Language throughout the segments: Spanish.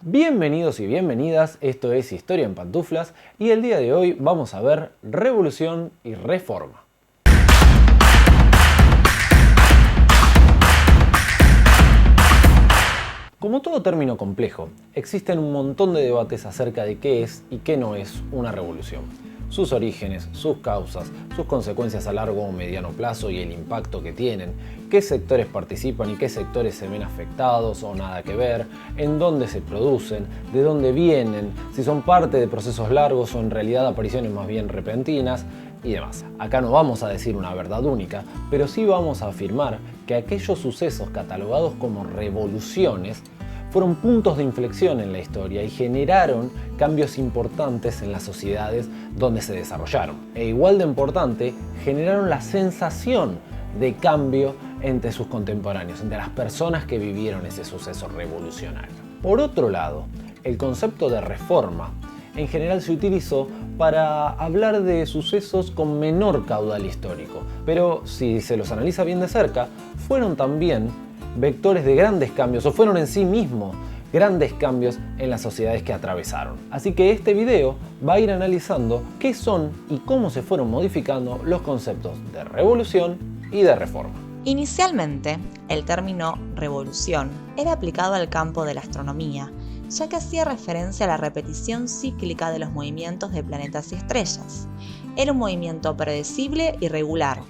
Bienvenidos y bienvenidas, esto es Historia en Pantuflas y el día de hoy vamos a ver Revolución y Reforma. Como todo término complejo, existen un montón de debates acerca de qué es y qué no es una revolución. Sus orígenes, sus causas, sus consecuencias a largo o mediano plazo y el impacto que tienen, qué sectores participan y qué sectores se ven afectados o nada que ver, en dónde se producen, de dónde vienen, si son parte de procesos largos o en realidad apariciones más bien repentinas y demás. Acá no vamos a decir una verdad única, pero sí vamos a afirmar que aquellos sucesos catalogados como revoluciones fueron puntos de inflexión en la historia y generaron cambios importantes en las sociedades donde se desarrollaron. E igual de importante, generaron la sensación de cambio entre sus contemporáneos, entre las personas que vivieron ese suceso revolucionario. Por otro lado, el concepto de reforma en general se utilizó para hablar de sucesos con menor caudal histórico, pero si se los analiza bien de cerca, fueron también vectores de grandes cambios, o fueron en sí mismos grandes cambios en las sociedades que atravesaron. Así que este video va a ir analizando qué son y cómo se fueron modificando los conceptos de revolución y de reforma. Inicialmente, el término revolución era aplicado al campo de la astronomía, ya que hacía referencia a la repetición cíclica de los movimientos de planetas y estrellas. Era un movimiento predecible y regular,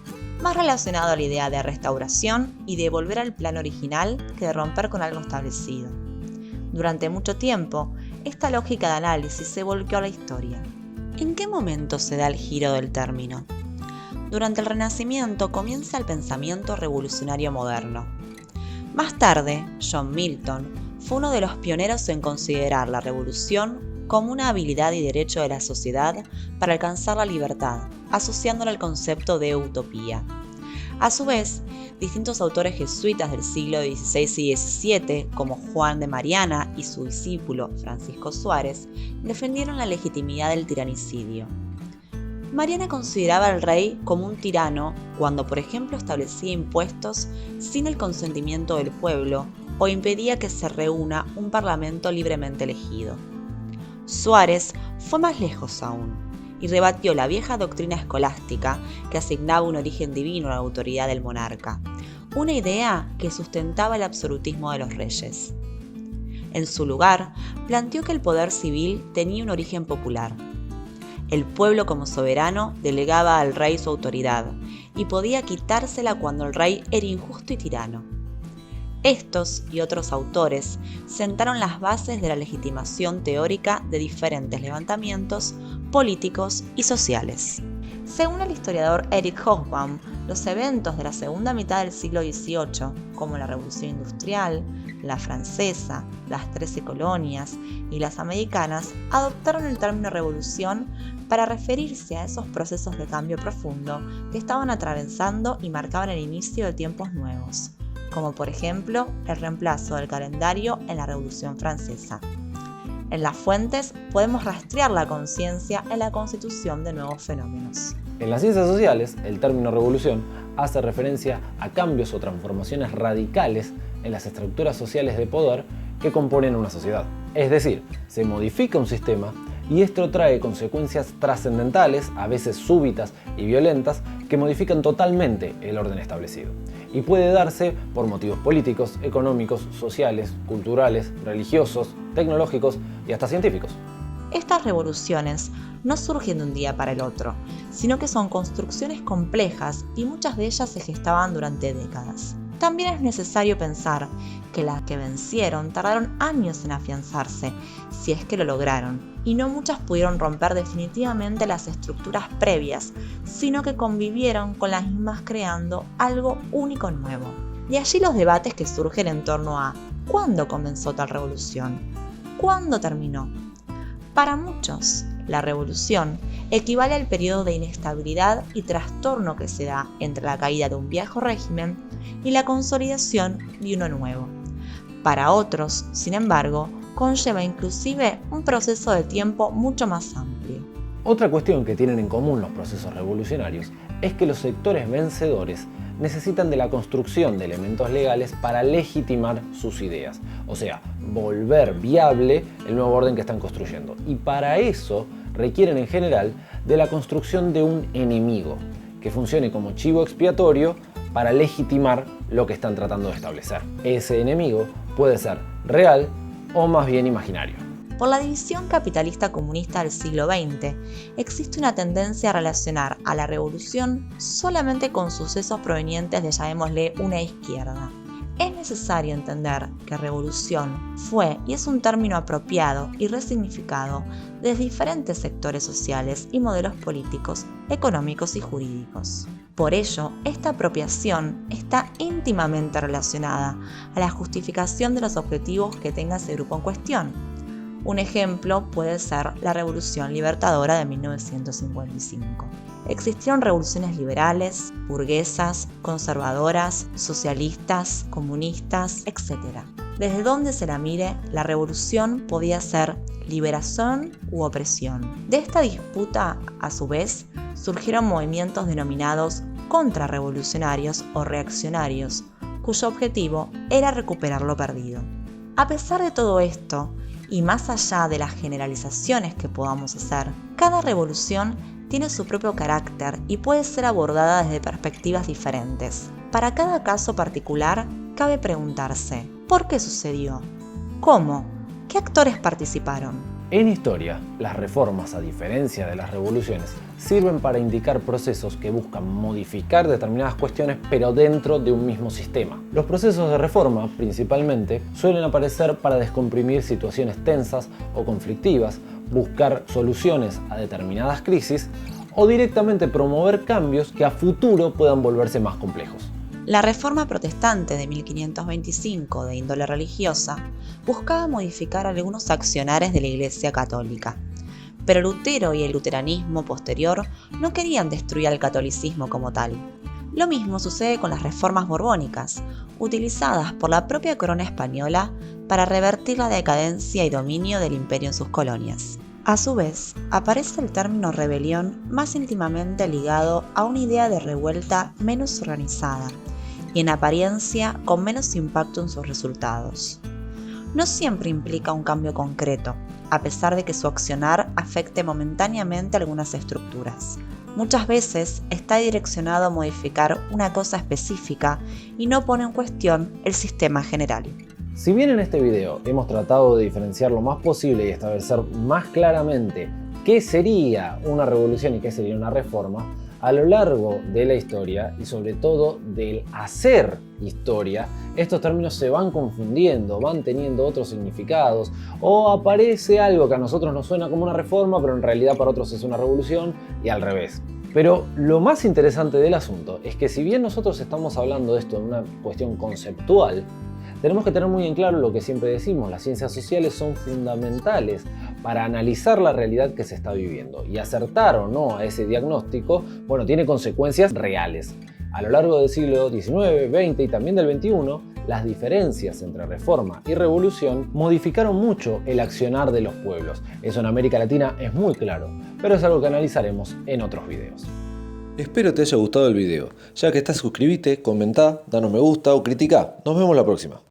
más relacionado a la idea de restauración y de volver al plan original que de romper con algo establecido. Durante mucho tiempo, esta lógica de análisis se volcó a la historia. ¿En qué momento se da el giro del término? Durante el Renacimiento comienza el pensamiento revolucionario moderno. Más tarde, John Milton fue uno de los pioneros en considerar la revolución como una habilidad y derecho de la sociedad para alcanzar la libertad, asociándola al concepto de utopía. A su vez, distintos autores jesuitas del siglo XVI y XVII, como Juan de Mariana y su discípulo Francisco Suárez, defendieron la legitimidad del tiranicidio. Mariana consideraba al rey como un tirano cuando, por ejemplo, establecía impuestos sin el consentimiento del pueblo o impedía que se reúna un parlamento libremente elegido. Suárez fue más lejos aún y rebatió la vieja doctrina escolástica que asignaba un origen divino a la autoridad del monarca, una idea que sustentaba el absolutismo de los reyes. En su lugar, planteó que el poder civil tenía un origen popular. El pueblo como soberano delegaba al rey su autoridad y podía quitársela cuando el rey era injusto y tirano. Estos y otros autores sentaron las bases de la legitimación teórica de diferentes levantamientos políticos y sociales. Según el historiador Eric Hobsbawm, los eventos de la segunda mitad del siglo XVIII, como la Revolución Industrial, la Francesa, las 13 colonias y las americanas, adoptaron el término revolución para referirse a esos procesos de cambio profundo que estaban atravesando y marcaban el inicio de tiempos nuevos, como por ejemplo el reemplazo del calendario en la Revolución Francesa. En las fuentes podemos rastrear la conciencia en la constitución de nuevos fenómenos. En las ciencias sociales, el término revolución hace referencia a cambios o transformaciones radicales en las estructuras sociales de poder que componen una sociedad. Es decir, se modifica un sistema y esto trae consecuencias trascendentales, a veces súbitas y violentas, que modifican totalmente el orden establecido. Y puede darse por motivos políticos, económicos, sociales, culturales, religiosos, tecnológicos y hasta científicos. Estas revoluciones no surgen de un día para el otro, sino que son construcciones complejas y muchas de ellas se gestaban durante décadas. También es necesario pensar que las que vencieron tardaron años en afianzarse, si es que lo lograron, y no muchas pudieron romper definitivamente las estructuras previas, sino que convivieron con las mismas creando algo único nuevo. De allí los debates que surgen en torno a ¿cuándo comenzó tal revolución? ¿Cuándo terminó? Para muchos, la revolución equivale al periodo de inestabilidad y trastorno que se da entre la caída de un viejo régimen y la consolidación de uno nuevo. Para otros, sin embargo, conlleva inclusive un proceso de tiempo mucho más amplio. Otra cuestión que tienen en común los procesos revolucionarios es que los sectores vencedores necesitan de la construcción de elementos legales para legitimar sus ideas, o sea, volver viable el nuevo orden que están construyendo. Y para eso requieren en general de la construcción de un enemigo que funcione como chivo expiatorio para legitimar lo que están tratando de establecer. Ese enemigo puede ser real o más bien imaginario. Por la división capitalista-comunista del siglo XX, existe una tendencia a relacionar a la revolución solamente con sucesos provenientes de, llamémosle, una izquierda. Es necesario entender que revolución fue y es un término apropiado y resignificado desde diferentes sectores sociales y modelos políticos, económicos y jurídicos. Por ello, esta apropiación está íntimamente relacionada a la justificación de los objetivos que tenga ese grupo en cuestión. Un ejemplo puede ser la Revolución Libertadora de 1955. Existieron revoluciones liberales, burguesas, conservadoras, socialistas, comunistas, etc. Desde donde se la mire, la revolución podía ser liberación u opresión. De esta disputa, a su vez, surgieron movimientos denominados contrarrevolucionarios o reaccionarios, cuyo objetivo era recuperar lo perdido. A pesar de todo esto, y más allá de las generalizaciones que podamos hacer, cada revolución tiene su propio carácter y puede ser abordada desde perspectivas diferentes. Para cada caso particular, cabe preguntarse, ¿por qué sucedió? ¿Cómo? ¿Qué actores participaron? En historia, las reformas, a diferencia de las revoluciones, sirven para indicar procesos que buscan modificar determinadas cuestiones, pero dentro de un mismo sistema. Los procesos de reforma, principalmente, suelen aparecer para descomprimir situaciones tensas o conflictivas, buscar soluciones a determinadas crisis o directamente promover cambios que a futuro puedan volverse más complejos. La Reforma Protestante de 1525, de índole religiosa, buscaba modificar algunos accionares de la Iglesia Católica. Pero Lutero y el luteranismo posterior no querían destruir al catolicismo como tal. Lo mismo sucede con las reformas borbónicas, utilizadas por la propia corona española para revertir la decadencia y dominio del imperio en sus colonias. A su vez, aparece el término rebelión más íntimamente ligado a una idea de revuelta menos organizada y en apariencia con menos impacto en sus resultados. No siempre implica un cambio concreto, a pesar de que su accionar afecte momentáneamente algunas estructuras. Muchas veces está direccionado a modificar una cosa específica y no pone en cuestión el sistema general. Si bien en este video hemos tratado de diferenciar lo más posible y establecer más claramente qué sería una revolución y qué sería una reforma, a lo largo de la historia y sobre todo del hacer historia, estos términos se van confundiendo, van teniendo otros significados o aparece algo que a nosotros nos suena como una reforma pero en realidad para otros es una revolución y al revés. Pero lo más interesante del asunto es que si bien nosotros estamos hablando de esto en una cuestión conceptual, tenemos que tener muy en claro lo que siempre decimos, las ciencias sociales son fundamentales para analizar la realidad que se está viviendo y acertar o no a ese diagnóstico, bueno, tiene consecuencias reales. A lo largo del siglo XIX, XX y también del XXI, las diferencias entre reforma y revolución modificaron mucho el accionar de los pueblos. Eso en América Latina es muy claro, pero es algo que analizaremos en otros videos. Espero te haya gustado el video. Ya que estás, suscríbete, comentá, danos me gusta o criticá. Nos vemos la próxima.